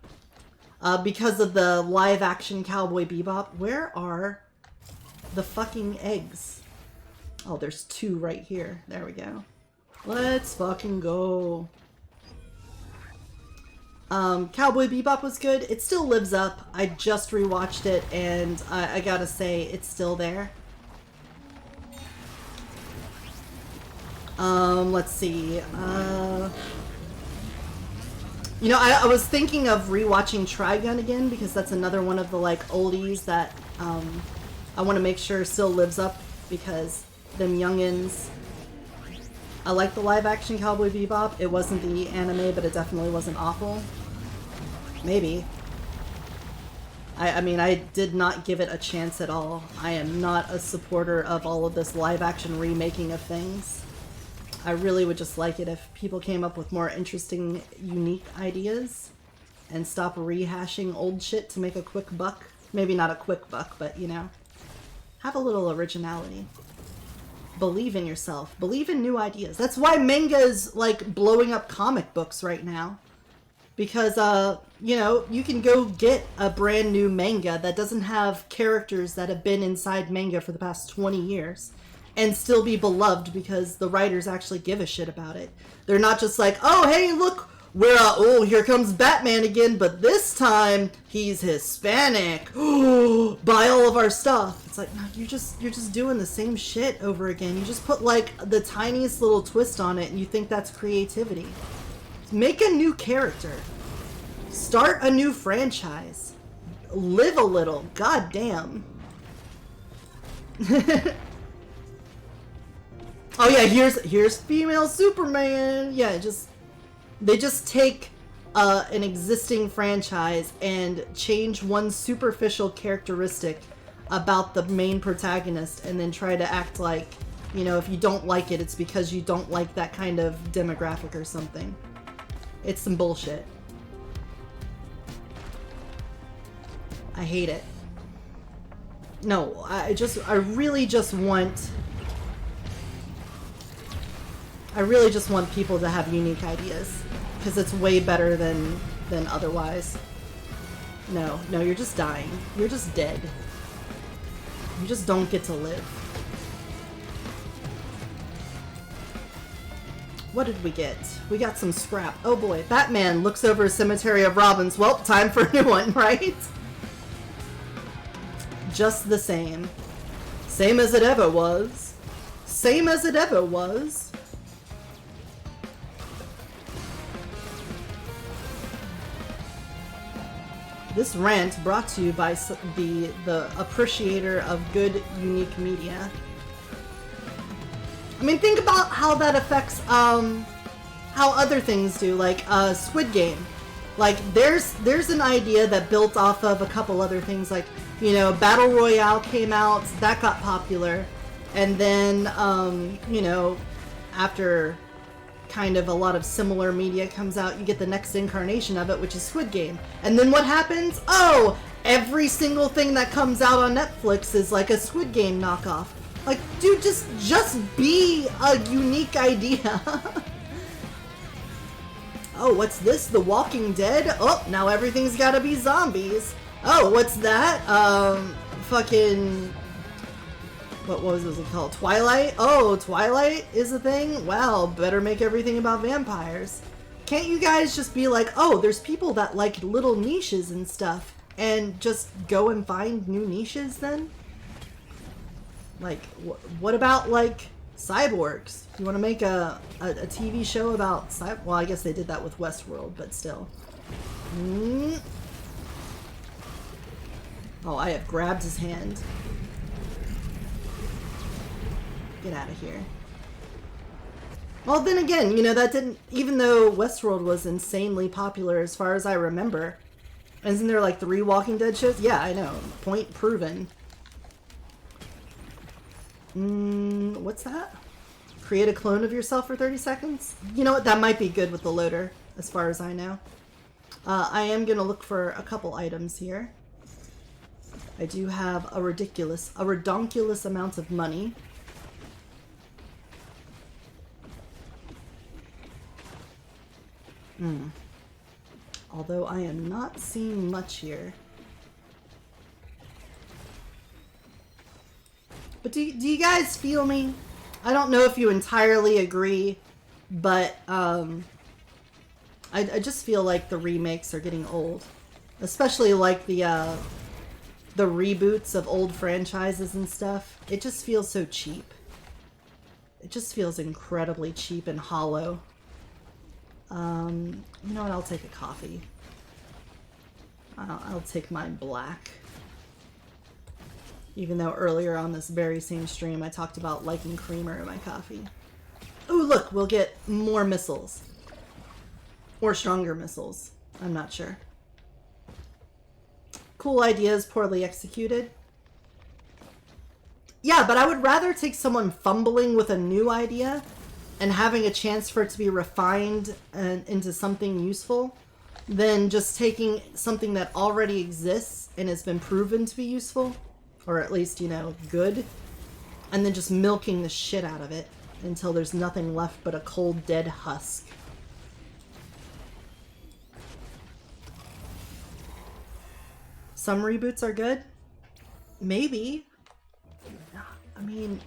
Because of the live action Cowboy Bebop. Where are the fucking eggs? Oh, there's 2 right here. There we go. Let's fucking go. Cowboy Bebop was good. It still lives up. I just rewatched it and I gotta say, it's still there. Let's see. You know, I was thinking of rewatching Trigun again because that's another one of the like oldies that I want to make sure still lives up because them youngins. I like the live action Cowboy Bebop. It wasn't the anime, but it definitely wasn't awful. Maybe. I mean, I did not give it a chance at all. I am not a supporter of all of this live action remaking of things. I really would just like it if people came up with more interesting, unique ideas and stop rehashing old shit to make a quick buck. Maybe not a quick buck, but you know, have a little originality. Believe in yourself. Believe in new ideas. That's why manga is like blowing up comic books right now. Because, you know, you can go get a brand new manga that doesn't have characters that have been inside manga for the past 20 years and still be beloved because the writers actually give a shit about it. They're not just like, oh, hey, look, we're, oh, here comes Batman again, but this time he's Hispanic. Buy all of our stuff. It's like, no, you're just doing the same shit over again. You just put like the tiniest little twist on it and you think that's creativity. Make a new character. Start a new franchise. Live a little. God damn. Oh yeah, here's female Superman. Yeah, they just take an existing franchise and change one superficial characteristic about the main protagonist and then try to act like, you know, if you don't like it, it's because you don't like that kind of demographic or something. It's some bullshit. I hate it. No, I really just want people to have unique ideas because it's way better than otherwise. No, you're just dying. You're just dead. You just don't get to live. What did we get? We got some scrap. Oh boy, Batman looks over a cemetery of robins. Well, time for a new one, right? Just the same. Same as it ever was. Same as it ever was. This rant brought to you by the appreciator of good, unique media. I mean, think about how that affects how other things do, like Squid Game. Like, there's an idea that built off of a couple other things, like, you know, Battle Royale came out, that got popular, and then, you know, after kind of a lot of similar media comes out, you get the next incarnation of it, which is Squid Game. And then what happens? Oh, every single thing that comes out on Netflix is like a Squid Game knockoff. Like, dude, just be a unique idea. Oh, what's this? The Walking Dead? Oh, now everything's gotta be zombies. Oh, what's that? Fucking... What was it called? Twilight? Oh, Twilight is a thing? Wow, better make everything about vampires. Can't you guys just be like, oh, there's people that like little niches and stuff, and just go and find new niches then? Like, what about, like, cyborgs? You want to make a TV show about cyborgs? Well, I guess they did that with Westworld, but still. Oh, I have grabbed his hand. Get out of here. Well, then again, you know, that didn't... Even though Westworld was insanely popular as far as I remember. Isn't there, like, 3 Walking Dead shows? Yeah, I know. Point proven. What's that? Create a clone of yourself for 30 seconds? You know what? That might be good with the loader, as far as I know. I am gonna look for a couple items here. I do have a redonkulous amount of money. Although I am not seeing much here. But do you guys feel me? I don't know if you entirely agree, but I just feel like the remakes are getting old. Especially like the reboots of old franchises and stuff. It just feels so cheap. It just feels incredibly cheap and hollow. You know what? I'll take a coffee. I'll take mine black. Even though earlier on this very same stream I talked about liking creamer in my coffee. Oh, look, we'll get more missiles. Or stronger missiles. I'm not sure. Cool ideas, poorly executed. Yeah, but I would rather take someone fumbling with a new idea and having a chance for it to be refined and into something useful than just taking something that already exists and has been proven to be useful, or at least, you know, good, and then just milking the shit out of it until there's nothing left but a cold, dead husk. Some reboots are good? Maybe. I mean,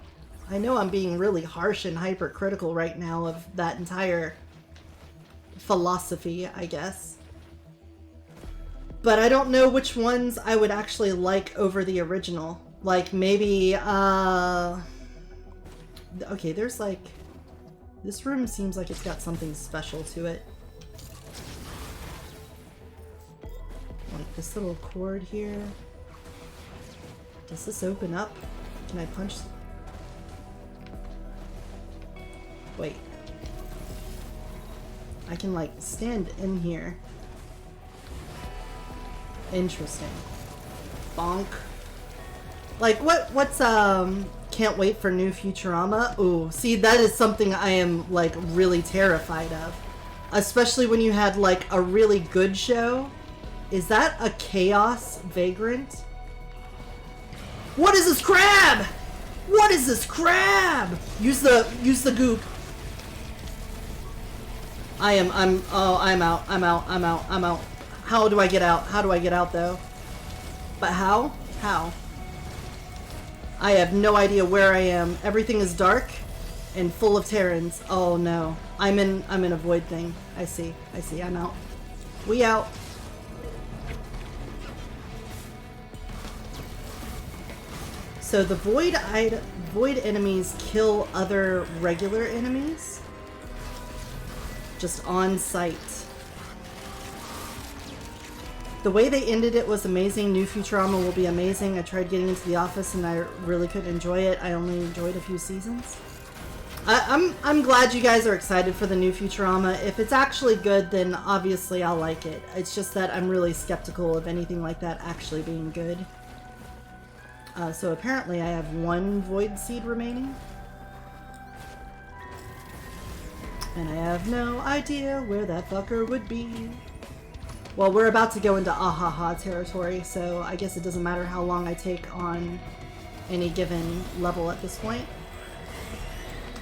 I know I'm being really harsh and hypercritical right now of that entire philosophy, I guess. But I don't know which ones I would actually like over the original. Like, maybe, okay, there's like... This room seems like it's got something special to it. Like this little cord here. Does this open up? Can I punch? Wait. I can like stand in here. Interesting. Bonk. Like what's can't wait for new Futurama? Ooh, see, that is something I am like really terrified of. Especially when you had like a really good show. Is that a chaos vagrant? What is this crab? What is this crab? Use the goop. I'm out. How do I get out? How do I get out though? But how? How? I have no idea where I am. Everything is dark and full of Terrans. Oh no. I'm in a void thing. I see. I'm out. We out. So the void enemies kill other regular enemies? Just on sight. The way they ended it was amazing. New Futurama will be amazing. I tried getting into The Office and I really couldn't enjoy it. I only enjoyed a few seasons. I'm glad you guys are excited for the new Futurama. If it's actually good, then obviously I'll like it. It's just that I'm really skeptical of anything like that actually being good. So apparently I have one void seed remaining. And I have no idea where that fucker would be. Well, we're about to go into ahaha territory, so I guess it doesn't matter how long I take on any given level at this point.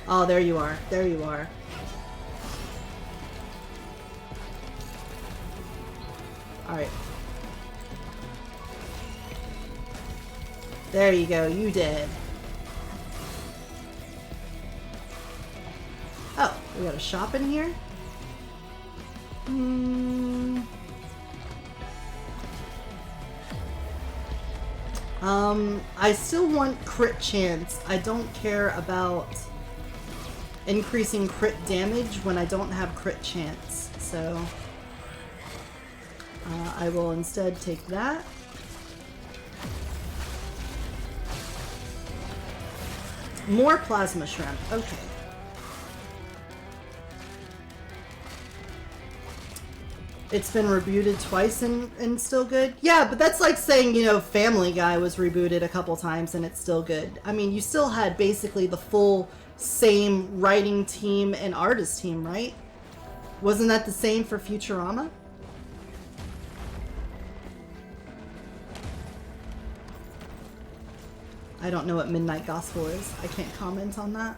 Oh, there you are. There you are. Alright. There you go, you did. Oh, we got a shop in here? I still want crit chance. I don't care about increasing crit damage when I don't have crit chance. So, I will instead take that. More plasma shrimp. Okay. It's been rebooted twice and still good? Yeah, but that's like saying, you know, Family Guy was rebooted a couple times and it's still good. I mean, you still had basically the full same writing team and artist team, right? Wasn't that the same for Futurama? I don't know what Midnight Gospel is. I can't comment on that.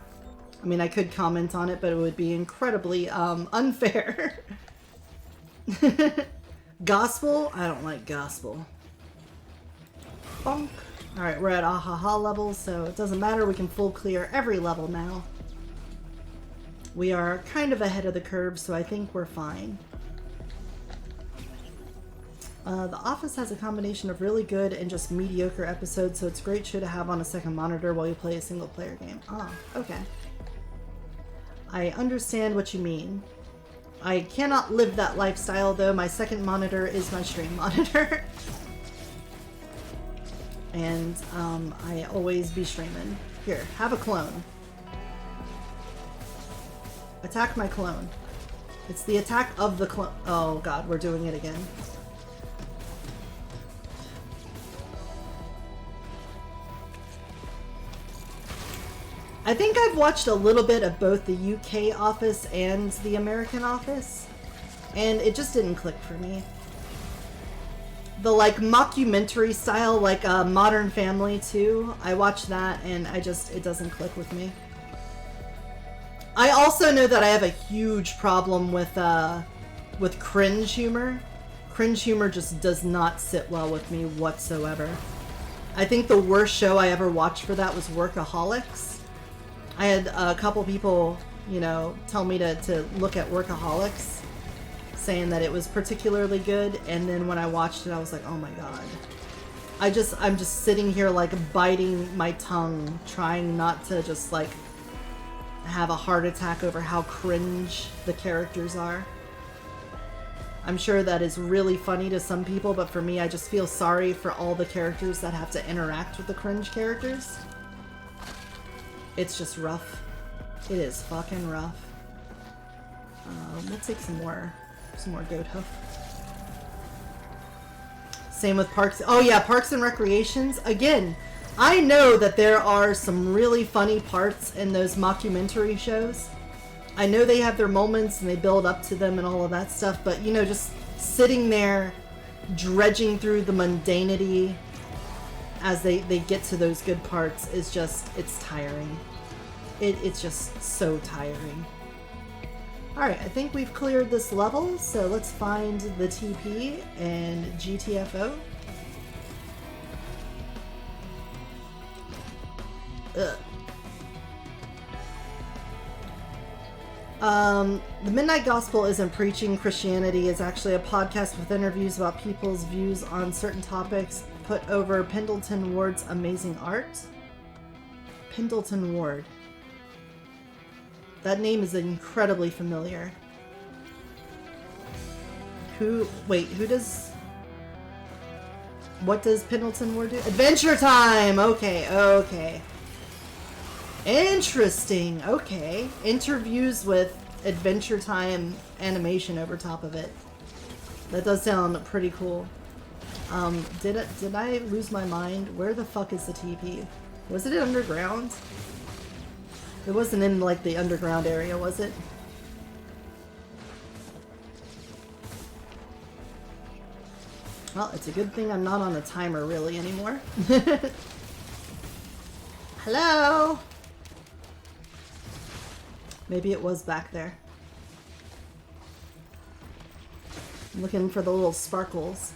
I mean, I could comment on it, but it would be incredibly unfair. Gospel? I don't like gospel. Bonk. Alright, we're at Ahaha level, so it doesn't matter. We can full clear every level now. We are kind of ahead of the curve, so I think we're fine. The Office has a combination of really good and just mediocre episodes, so it's a great show to have on a second monitor while you play a single player game. Oh, okay. I understand what you mean. I cannot live that lifestyle, though. My second monitor is my stream monitor. And I always be streaming. Here, have a clone. Attack my clone. It's the attack of the clone. Oh god, we're doing it again. I think I've watched a little bit of both the UK Office and the American Office, and it just didn't click for me. The like mockumentary style, like Modern Family too, I watched that and it doesn't click with me. I also know that I have a huge problem with cringe humor. Cringe humor just does not sit well with me whatsoever. I think the worst show I ever watched for that was Workaholics. I had a couple people, you know, tell me to look at Workaholics, saying that it was particularly good, and then when I watched it, I was like, oh my god. I'm just sitting here like biting my tongue, trying not to just like have a heart attack over how cringe the characters are. I'm sure that is really funny to some people, but for me, I just feel sorry for all the characters that have to interact with the cringe characters. It's just rough. It is fucking rough. Let's take some more goat hoof. Same with Parks. Oh yeah, Parks and Recreations. Again, I know that there are some really funny parts in those mockumentary shows. I know they have their moments and they build up to them and all of that stuff, but you know, just sitting there dredging through the mundanity as they get to those good parts is just, it's tiring. It's just so tiring. Alright, I think we've cleared this level, so let's find the TP and GTFO. Ugh. The Midnight Gospel isn't preaching Christianity. It's actually a podcast with interviews about people's views on certain topics put over Pendleton Ward's amazing art. Pendleton Ward. That name is incredibly familiar. What does Pendleton Ward do? Adventure Time! Okay. Interesting, okay. Interviews with Adventure Time animation over top of it. That does sound pretty cool. Did I lose my mind? Where the fuck is the TP? Was it underground? It wasn't in, like, the underground area, was it? Well, it's a good thing I'm not on a timer, really, anymore. Hello? Maybe it was back there. I'm looking for the little sparkles.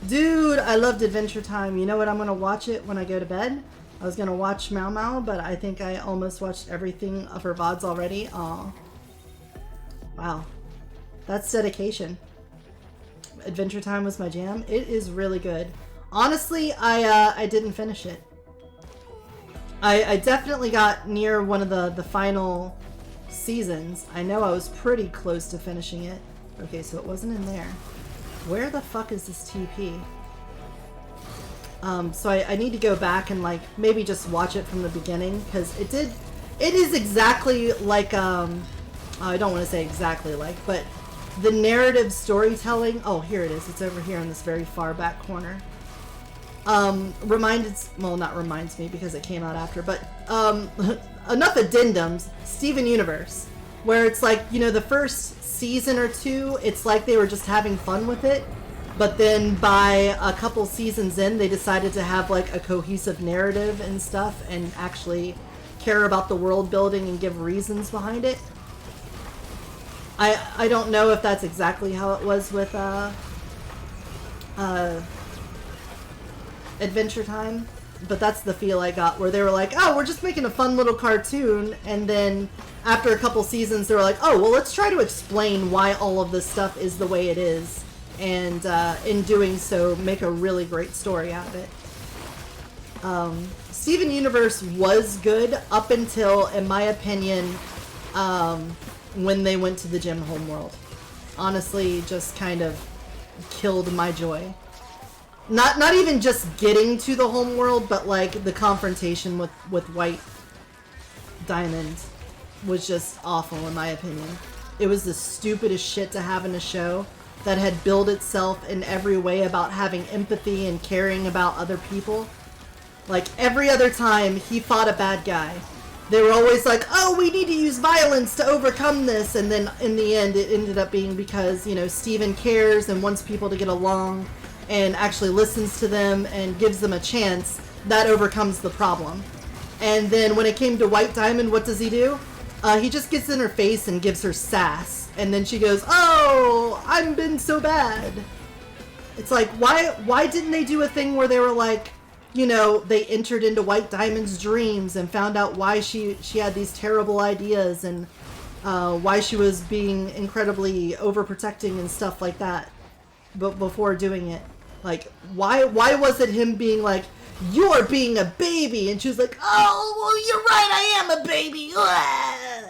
Dude, I loved Adventure Time. You know what? I'm gonna watch it when I go to bed. I was gonna watch Mau Mau, but I think I almost watched everything of her VODs already. Aw. Wow. That's dedication. Adventure Time was my jam. It is really good. Honestly, I didn't finish it. I definitely got near one of the final seasons. I know I was pretty close to finishing it. Okay, so it wasn't in there. Where the fuck is this TP? So I need to go back and like maybe just watch it from the beginning, because it is exactly like I don't want to say exactly like, but the narrative storytelling, oh here it is, it's over here in this very far back corner. Not reminds me because it came out after, but enough addendums. Steven Universe, where it's like, you know, the first season or two, it's like they were just having fun with it. But then by a couple seasons in, they decided to have like a cohesive narrative and stuff and actually care about the world building and give reasons behind it. I don't know if that's exactly how it was with Adventure Time, but that's the feel I got, where they were like, oh, we're just making a fun little cartoon, and then after a couple seasons they were like, oh, well, let's try to explain why all of this stuff is the way it is, and in doing so make a really great story out of it. Steven Universe was good up until, in my opinion, when they went to the gym homeworld. Honestly, just kind of killed my joy. Not even just getting to the homeworld, but like the confrontation with White Diamond was just awful in my opinion. It was the stupidest shit to have in a show that had built itself in every way about having empathy and caring about other people. Like, every other time he fought a bad guy, they were always like, oh, we need to use violence to overcome this, and then in the end it ended up being because, you know, Steven cares and wants people to get along and actually listens to them and gives them a chance. That overcomes the problem. And then when it came to White Diamond, what does he do? He just gets in her face and gives her sass, and then she goes, oh, I've been so bad. It's like, why didn't they do a thing where they were like, you know, they entered into White Diamond's dreams and found out why she had these terrible ideas and why she was being incredibly overprotecting and stuff like that, but before doing it. Like, why was it him being like, you're being a baby, and she was like, oh, well, you're right, I am a baby,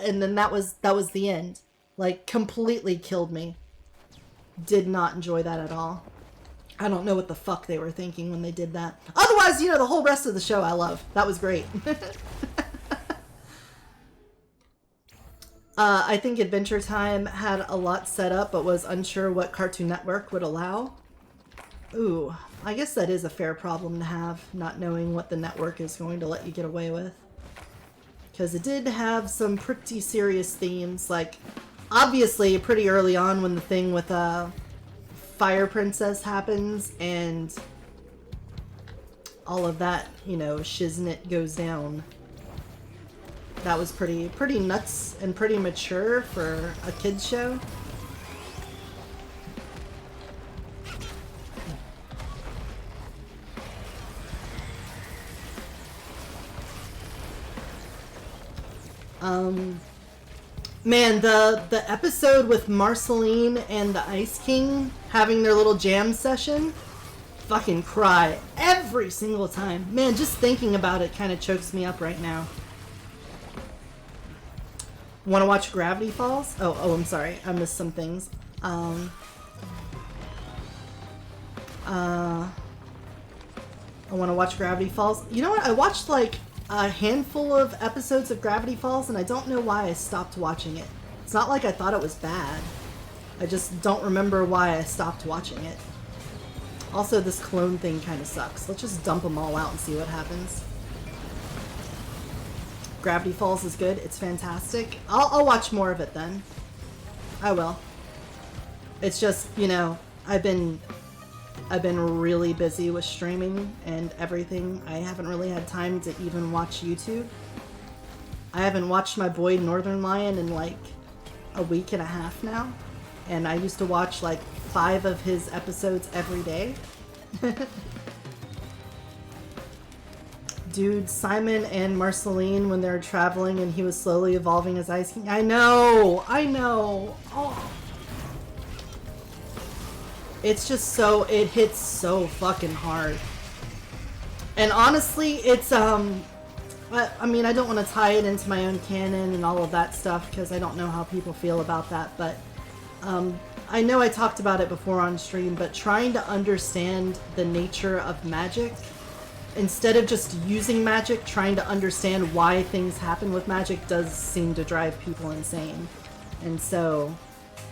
and then that was the end. Like, completely killed me. Did not enjoy that at all. I don't know what the fuck they were thinking when they did that. Otherwise, you know, the whole rest of the show I love. That was great. I think Adventure Time had a lot set up, but was unsure what Cartoon Network would allow. Ooh, I guess that is a fair problem to have, not knowing what the network is going to let you get away with. Because it did have some pretty serious themes, like, obviously, pretty early on when the thing with, Fire Princess happens, and all of that, you know, shiznit goes down. That was pretty nuts and pretty mature for a kid's show. Man, the episode with Marceline and the Ice King having their little jam session, fucking cry every single time. Man, just thinking about it kind of chokes me up right now. Want to watch Gravity Falls? Oh, I'm sorry. I missed some things. I want to watch Gravity Falls. You know what? I watched like a handful of episodes of Gravity Falls, and I don't know why I stopped watching it. It's not like I thought it was bad. I just don't remember why I stopped watching it. Also, this clone thing kind of sucks. Let's just dump them all out and see what happens. Gravity Falls is good. It's fantastic. I'll watch more of it then. I will. It's just, you know, I've been really busy with streaming and everything. I haven't really had time to even watch YouTube. I haven't watched my boy Northern Lion in like a week and a half now. And I used to watch like 5 of his episodes every day. Dude, Simon and Marceline, when they were traveling and he was slowly evolving as Ice King. I know! Oh. It's just so, it hits so fucking hard. And honestly, it's, I mean, I don't want to tie it into my own canon and all of that stuff, because I don't know how people feel about that, but, I know I talked about it before on stream, but trying to understand the nature of magic, instead of just using magic, trying to understand why things happen with magic does seem to drive people insane. And so,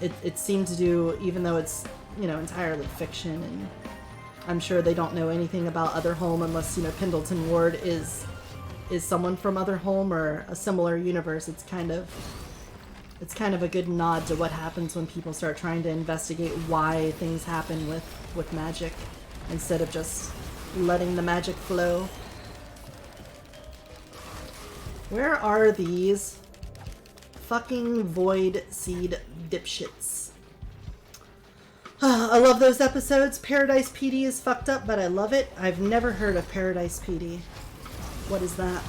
it seemed to do, even though it's, you know, entirely fiction, and I'm sure they don't know anything about Otherholm unless, you know, Pendleton Ward is someone from Otherholm or a similar universe. It's kind of a good nod to what happens when people start trying to investigate why things happen with magic, instead of just letting the magic flow. Where are these fucking void seed dipshits. I love those episodes. Paradise PD is fucked up, but I love it. I've never heard of Paradise PD. What is that?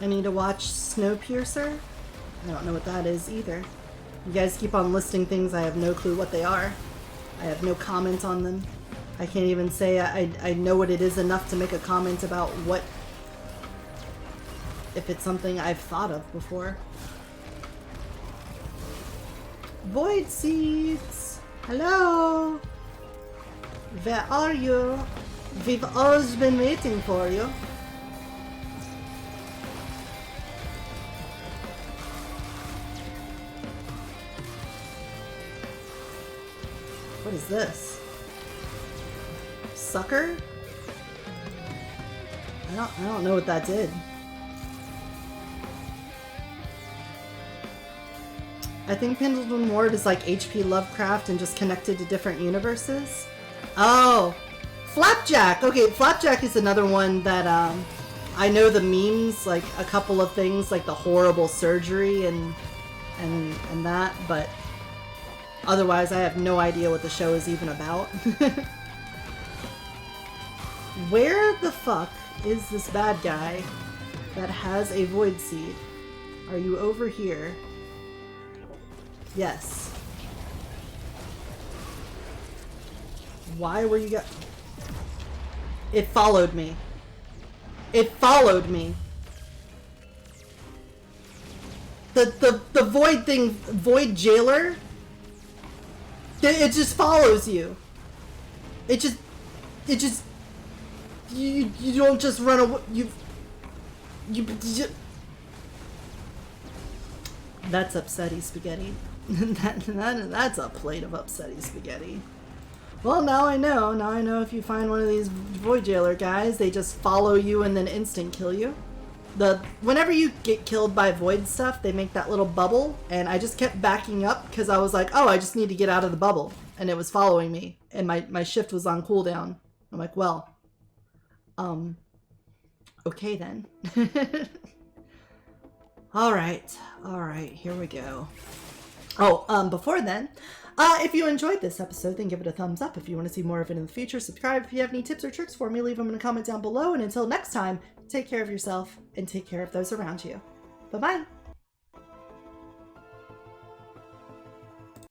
I need to watch Snowpiercer. I don't know what that is either. You guys keep on listing things, I have no clue what they are. I have no comment on them. I can't even say I know what it is enough to make a comment about what, if it's something I've thought of before. Void Seeds! Hello! Where are you? We've always been waiting for you. What is this? Sucker? I don't know what that did. I think Pendleton Ward is like HP Lovecraft and just connected to different universes. Oh! Flapjack! Okay, Flapjack is another one that, I know the memes, like a couple of things, like the horrible surgery and that, but otherwise I have no idea what the show is even about. Where the fuck is this bad guy that has a void seed? Are you over here? Yes. Why were you It followed me. It followed me. The void thing, void jailer, it just follows you. It just you don't just run away. You that's upsetty spaghetti. That's a plate of upsetty spaghetti. Well, now I know. Now I know if you find one of these void jailer guys, they just follow you and then instant kill you. Whenever you get killed by void stuff, they make that little bubble, and I just kept backing up because I was like, oh, I just need to get out of the bubble, and it was following me, and my shift was on cooldown. I'm like, well, okay then. All right, here we go. Oh, before then, if you enjoyed this episode, then give it a thumbs up. If you want to see more of it in the future, subscribe. If you have any tips or tricks for me, leave them in a comment down below. And until next time, take care of yourself and take care of those around you. Bye-bye.